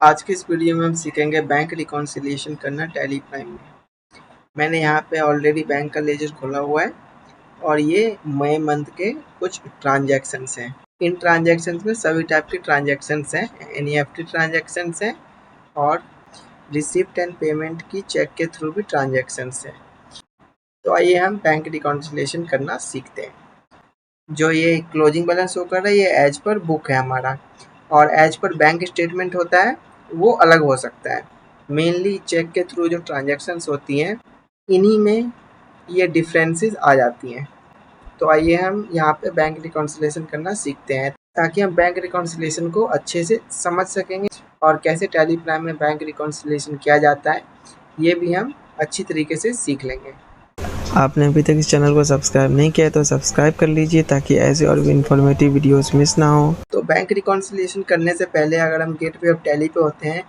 आज की इस वीडियो में हम सीखेंगे बैंक रिकॉन्सिलिएशन करना टैली प्राइम में। मैंने यहाँ पे ऑलरेडी बैंक का लेजर खोला हुआ है और ये मई मंथ के कुछ ट्रांजैक्शंस हैं। इन ट्रांजैक्शंस में सभी टाइप के ट्रांजैक्शंस हैं, एनईएफटी ट्रांजैक्शंस हैं और रिसिप्ट एंड पेमेंट की चेक के थ्रू भी ट्रांजैक्शंस हैं। तो आइए हम बैंक रिकॉन्सिलिएशन करना सीखते हैं। जो ये क्लोजिंग बैलेंस शो कर रहा है ये एज पर बुक है हमारा, और एज पर बैंक स्टेटमेंट होता है वो अलग हो सकता है। मेनली चेक के थ्रू जो ट्रांजैक्शंस होती हैं इन्हीं में ये डिफरेंसेस आ जाती हैं। तो आइए हम यहाँ पे बैंक रिकॉन्सिलिएशन करना सीखते हैं ताकि हम बैंक रिकॉन्सिलिएशन को अच्छे से समझ सकेंगे और कैसे टैली प्राइम में बैंक रिकॉन्सिलिएशन किया जाता है ये भी हम अच्छी तरीके से सीख लेंगे। आपने अभी तक इस चैनल को सब्सक्राइब नहीं किया है तो सब्सक्राइब कर लीजिए ताकि ऐसे और भी इन्फॉर्मेटिव वीडियोस मिस ना हो। तो बैंक रिकॉन्सिलिएशन करने से पहले अगर हम गेटवे ऑफ टैली पे होते हैं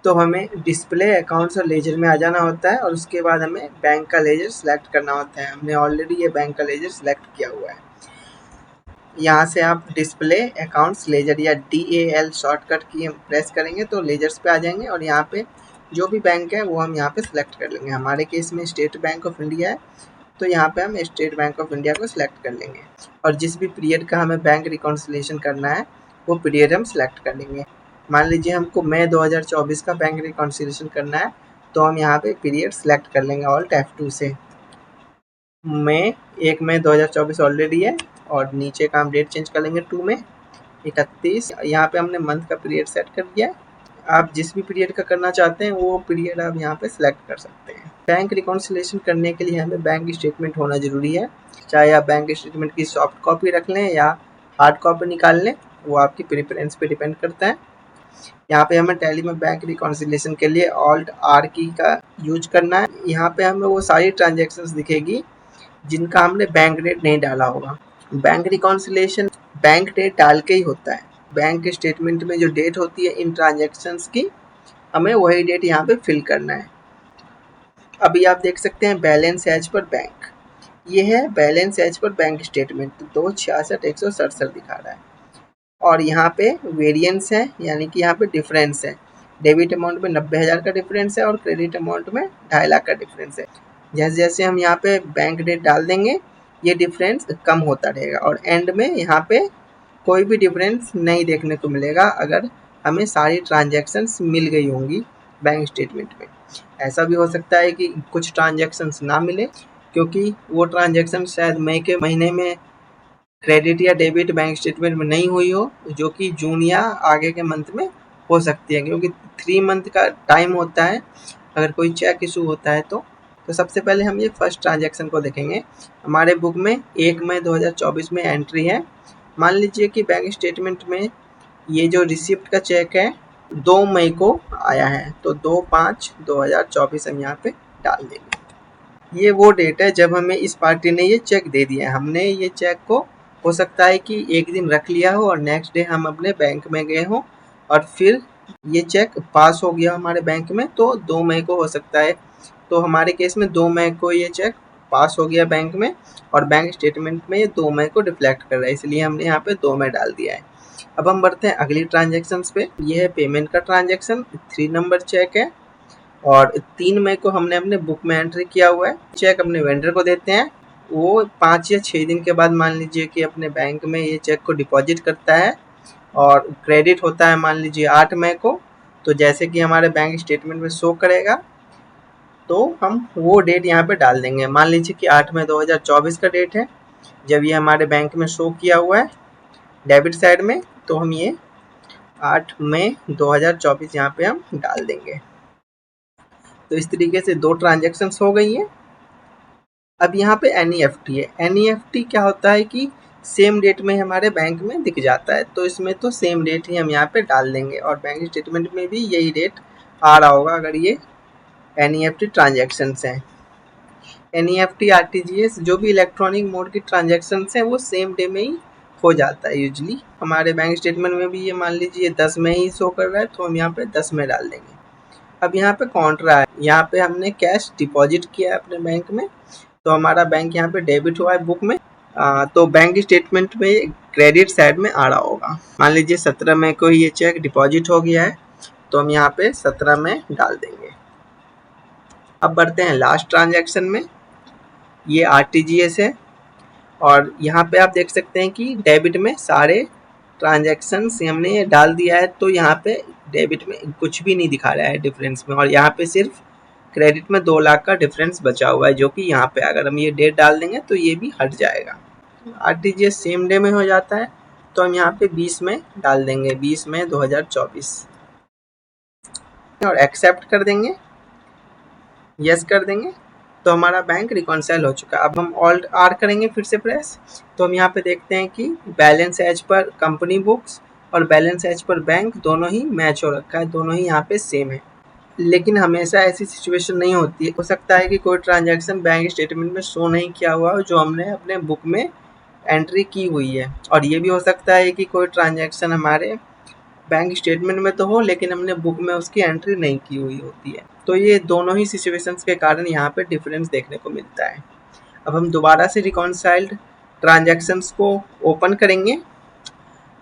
तो हमें डिस्प्ले अकाउंट्स और लेजर में आ जाना होता है और उसके बाद हमें बैंक का लेजर सेलेक्ट करना होता है। हमने ऑलरेडी ये बैंक का लेजर सेलेक्ट किया हुआ है। यहाँ से आप डिस्प्ले अकाउंट्स लेजर या DAL शॉर्टकट की प्रेस करेंगे तो लेजर्स पे आ जाएंगे और यहाँ पे जो भी बैंक है वो हम यहाँ पे सिलेक्ट कर लेंगे। हमारे केस में स्टेट बैंक ऑफ इंडिया है तो यहाँ पे हम स्टेट बैंक ऑफ इंडिया को सिलेक्ट कर लेंगे और जिस भी पीरियड का हमें बैंक रिकॉन्सिलिएशन करना है वो पीरियड हम सिलेक्ट कर लेंगे। मान लीजिए हमको मई 2024 का बैंक रिकॉन्सिलिएशन करना है तो हम यहाँ पे पीरियड सिलेक्ट कर लेंगे ऑल्ट F2 से। मई 1 मई 2024 ऑलरेडी है और नीचे का हम डेट चेंज कर लेंगे 2 में 31। यहाँ पे हमने मंथ का पीरियड सेट कर दिया है। आप जिस भी पीरियड का करना चाहते हैं वो पीरियड आप यहाँ पे सिलेक्ट कर सकते हैं। बैंक रिकॉन्सिलिएशन करने के लिए हमें बैंक स्टेटमेंट होना ज़रूरी है। चाहे आप बैंक स्टेटमेंट की सॉफ्ट कॉपी रख लें या हार्ड कॉपी निकाल लें, वो आपकी प्रेफरेंस पे डिपेंड करता है। यहाँ पे हमें टैली में बैंक रिकॉन्सिलिएशन के लिए ऑल्ट R की का यूज करना है। यहाँ पे हमें वो सारी ट्रांजेक्शन्स दिखेगी जिनका हमने बैंक डेट नहीं डाला होगा। बैंक रिकॉन्सिलिएशन बैंक डेट डाल के ही होता है। बैंक स्टेटमेंट में जो डेट होती है इन ट्रांजेक्शन्स की, हमें वही डेट यहाँ पे फिल करना है। अभी आप देख सकते हैं बैलेंस एज पर बैंक, ये है balance as per bank statement 266,167 दिखा रहा है और यहाँ पे वेरिएंस है यानी कि यहाँ पे डिफरेंस है। डेबिट अमाउंट में 90,000 का डिफरेंस है और क्रेडिट अमाउंट में 2.5 लाख का डिफरेंस है। जैसे जैसे हम यहाँ पे बैंक डेट डाल देंगे ये डिफरेंस कम होता रहेगा और एंड में यहाँ पे कोई भी डिफरेंस नहीं देखने को मिलेगा अगर हमें सारी ट्रांजैक्शंस मिल गई होंगी बैंक स्टेटमेंट में। ऐसा भी हो सकता है कि कुछ ट्रांजैक्शंस ना मिले क्योंकि वो ट्रांजैक्शन शायद मई के महीने में क्रेडिट या डेबिट बैंक स्टेटमेंट में नहीं हुई हो, जो कि जून या आगे के मंथ में हो सकती है क्योंकि 3 मंथ का टाइम होता है अगर कोई चेक इशू होता है तो सबसे पहले हम ये फर्स्ट ट्रांजैक्शन को देखेंगे। हमारे बुक में 1 मई 2024 में एंट्री है। मान लीजिए कि बैंक स्टेटमेंट में ये जो रिसिप्ट का चेक है 2 मई को आया है तो 2/5/2024 हम यहाँ पे डाल देंगे। ये वो डेट है जब हमें इस पार्टी ने ये चेक दे दिया है। हमने ये चेक को हो सकता है कि एक दिन रख लिया हो और नेक्स्ट डे हम अपने बैंक में गए हों और फिर ये चेक पास हो गया हमारे बैंक में तो 2 मई को हो सकता है। तो हमारे केस में 2 मई को ये चेक पास हो गया बैंक में और बैंक स्टेटमेंट में ये 2 मई को रिफ्लेक्ट कर रहा है, इसलिए हमने यहाँ पे 2 मई डाल दिया है। अब हम बढ़ते हैं अगली ट्रांजेक्शन्स पे। ये है पेमेंट का ट्रांजेक्शन, 3 नंबर चेक है और 3 मई को हमने अपने बुक में एंट्री किया हुआ है। चेक अपने वेंडर को देते हैं, वो 5 या 6 दिन के बाद मान लीजिए कि अपने बैंक में ये चेक को डिपॉजिट करता है और क्रेडिट होता है मान लीजिए 8 मई को। तो जैसे कि हमारे बैंक स्टेटमेंट में शो करेगा तो हम वो डेट यहाँ पे डाल देंगे। मान लीजिए कि 8 मई 2024 का डेट है जब ये हमारे बैंक में शो किया हुआ है डेबिट साइड में, तो हम ये 8 मई 2024 यहाँ पे हम डाल देंगे। तो इस तरीके से 2 ट्रांजेक्शन्स हो गई हैं। अब यहाँ पे NEFT है। NEFT क्या होता है कि सेम डेट में हमारे बैंक में दिख जाता है, तो इसमें तो सेम डेट ही हम यहाँ पे डाल देंगे और बैंक स्टेटमेंट में भी यही डेट आ रहा होगा अगर ये NEFT ट्रांजेक्शन्स हैं। NEFT RTGS जो भी इलेक्ट्रॉनिक मोड की ट्रांजेक्शन्स हैं वो सेम डे में ही हो जाता है यूजली। हमारे बैंक स्टेटमेंट में भी ये मान लीजिए 10 में ही शो कर रहा है तो हम यहाँ पे 10 में डाल देंगे। अब यहाँ पे कॉन्ट्रा है, यहाँ पे हमने कैश डिपॉजिट किया है अपने बैंक में तो हमारा बैंक यहाँ पे डेबिट हुआ है बुक में। तो बैंक स्टेटमेंट में क्रेडिट साइड में आ रहा होगा। मान लीजिए 17 मई को ये चेक डिपॉजिट हो गया है तो हम यहाँ पे 17 में डाल देंगे। अब बढ़ते हैं लास्ट ट्रांजैक्शन में। ये आरटीजीएस है और यहाँ पे आप देख सकते हैं कि डेबिट में सारे ट्रांजैक्शंस हमने डाल दिया है, तो यहाँ पे डेबिट में कुछ भी नहीं दिखा रहा है डिफरेंस में, और यहाँ पे सिर्फ क्रेडिट में 2 लाख का डिफरेंस बचा हुआ है, जो कि यहाँ पे अगर हम ये डेट डाल देंगे तो ये भी हट जाएगा। आरटीजीएस सेम डे में हो जाता है, तो हम यहाँ पे 20 में डाल देंगे, 20 मई 2024 और एक्सेप्ट कर देंगे, यस कर देंगे, तो हमारा बैंक रिकॉन्साइल हो चुका है। अब हम ऑल्ट आर करेंगे फिर से प्रेस, तो हम यहाँ पे देखते हैं कि balance as per company books और बैलेंस एज पर बैंक दोनों ही मैच हो रखा है, दोनों ही यहाँ पे सेम है। लेकिन हमेशा ऐसी सिचुएशन नहीं होती है, हो सकता है कि कोई ट्रांजैक्शन बैंक स्टेटमेंट में शो नहीं किया हुआ हो जो हमने अपने बुक में एंट्री की हुई है, और ये भी हो सकता है कि कोई ट्रांजैक्शन हमारे बैंक स्टेटमेंट में तो हो लेकिन हमने बुक में उसकी एंट्री नहीं की हुई होती है। तो ये दोनों ही सिचुएशंस के कारण यहाँ पे डिफरेंस देखने को मिलता है। अब हम दोबारा से रिकॉन्साइल्ड ट्रांजैक्शंस को ओपन करेंगे,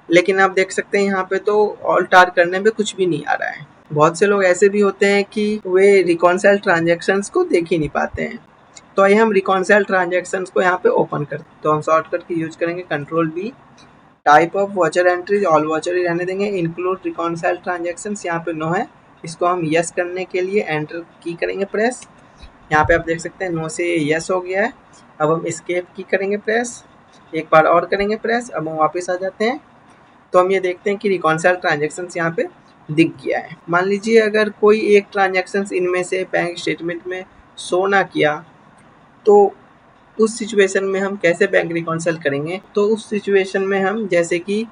लेकिन आप देख सकते हैं यहाँ पे तो ऑल्ट आर करने पे कुछ भी नहीं आ रहा है। बहुत से लोग ऐसे भी होते हैं कि वे रिकॉन्साइल्ड ट्रांजैक्शंस को देख ही नहीं पाते हैं। तो आइए हम रिकॉन्साइल्ड ट्रांजैक्शंस को यहाँ पे ओपन करते हैं। तो हम शॉर्टकट की यूज करेंगे Ctrl+V। Type of voucher entries all voucher ही रहने देंगे। इंक्लूड रिकॉन्साइल्ड ट्रांजैक्शंस यहाँ पे नो है, इसको हम यस करने के लिए एंटर की करेंगे प्रेस। यहाँ पे आप देख सकते हैं नो से यस हो गया है। अब हम एस्केप की करेंगे प्रेस, एक बार और करेंगे प्रेस। अब हम वापस आ जाते हैं, तो हम ये देखते हैं कि रिकॉन्साइल्ड ट्रांजैक्शंस यहाँ पे दिख गया है। मान लीजिए अगर कोई एक ट्रांजैक्शंस इनमें से बैंक स्टेटमेंट में शो ना किया, तो उस सिचुएशन में हम कैसे बैंक रिकॉन्साइल करेंगे? तो उस सिचुएशन में हम जैसे कि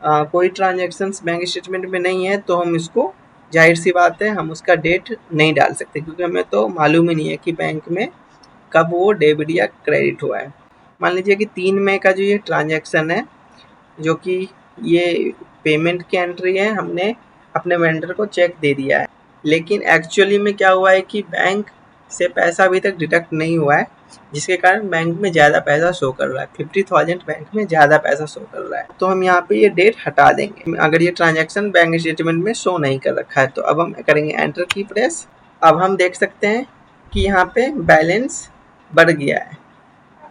कोई ट्रांजैक्शंस बैंक स्टेटमेंट में नहीं है, तो हम इसको, जाहिर सी बात है, हम उसका डेट नहीं डाल सकते, क्योंकि हमें तो मालूम ही नहीं है कि बैंक में कब वो डेबिट या क्रेडिट हुआ है। मान लीजिए कि 3 मई का जो ये ट्रांजैक्शन है, जो कि ये पेमेंट की एंट्री है, हमने अपने वेंडर को चेक दे दिया है, लेकिन एक्चुअली में क्या हुआ है कि बैंक से पैसा अभी तक डिडक्ट नहीं हुआ है, जिसके कारण बैंक में ज़्यादा पैसा शो कर रहा है। 50,000 बैंक में ज़्यादा पैसा शो कर रहा है, तो हम यहाँ पे ये डेट हटा देंगे अगर ये ट्रांजैक्शन बैंक स्टेटमेंट में शो नहीं कर रखा है। तो अब हम करेंगे एंटर की प्रेस। अब हम देख सकते हैं कि यहाँ पे बैलेंस बढ़ गया है।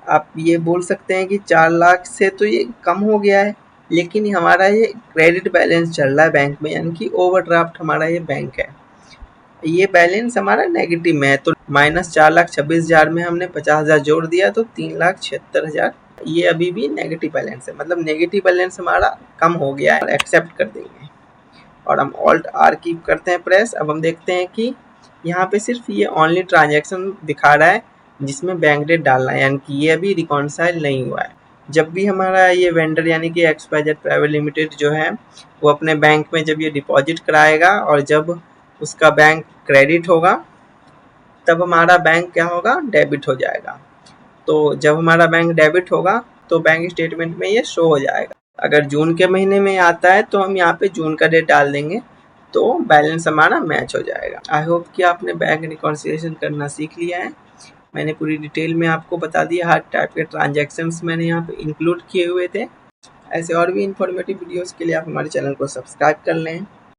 आप ये बोल सकते हैं कि 4 लाख से तो ये कम हो गया है, लेकिन हमारा ये क्रेडिट बैलेंस चल रहा है बैंक में, यानी कि ओवरड्राफ्ट हमारा ये बैंक है, ये बैलेंस हमारा नेगेटिव में है। तो -4,26,000 में हमने 50,000 जोड़ दिया, तो 3,76,000 ये अभी भी नेगेटिव बैलेंस है, मतलब नेगेटिव बैलेंस हमारा कम हो गया है। एक्सेप्ट कर देंगे और हम ऑल्ट आर की करते हैं प्रेस। अब हम देखते हैं कि यहाँ पे सिर्फ ये ओनली ट्रांजैक्शन दिखा रहा है जिसमें बैंक डेट डालना है, यानी कि ये अभी रिकॉन्साइल नहीं हुआ है। जब भी हमारा ये वेंडर यानी कि XYZ प्राइवेट लिमिटेड जो है, वो अपने बैंक में जब ये डिपॉजिट कराएगा और जब उसका बैंक क्रेडिट होगा, तब हमारा बैंक क्या होगा, डेबिट हो जाएगा। तो जब हमारा बैंक डेबिट होगा तो बैंक स्टेटमेंट में ये शो हो जाएगा। अगर जून के महीने में आता है तो हम यहाँ पे जून का डेट डाल देंगे, तो बैलेंस हमारा मैच हो जाएगा। आई होप कि आपने बैंक रिकॉन्सिलिएशन करना सीख लिया है। मैंने पूरी डिटेल में आपको बता दिया, हर टाइप के ट्रांजैक्शंस मैंने यहाँ पे इंक्लूड किए हुए थे। ऐसे और भी इंफॉर्मेटिव वीडियोस के लिए आप हमारे चैनल को सब्सक्राइब कर लें।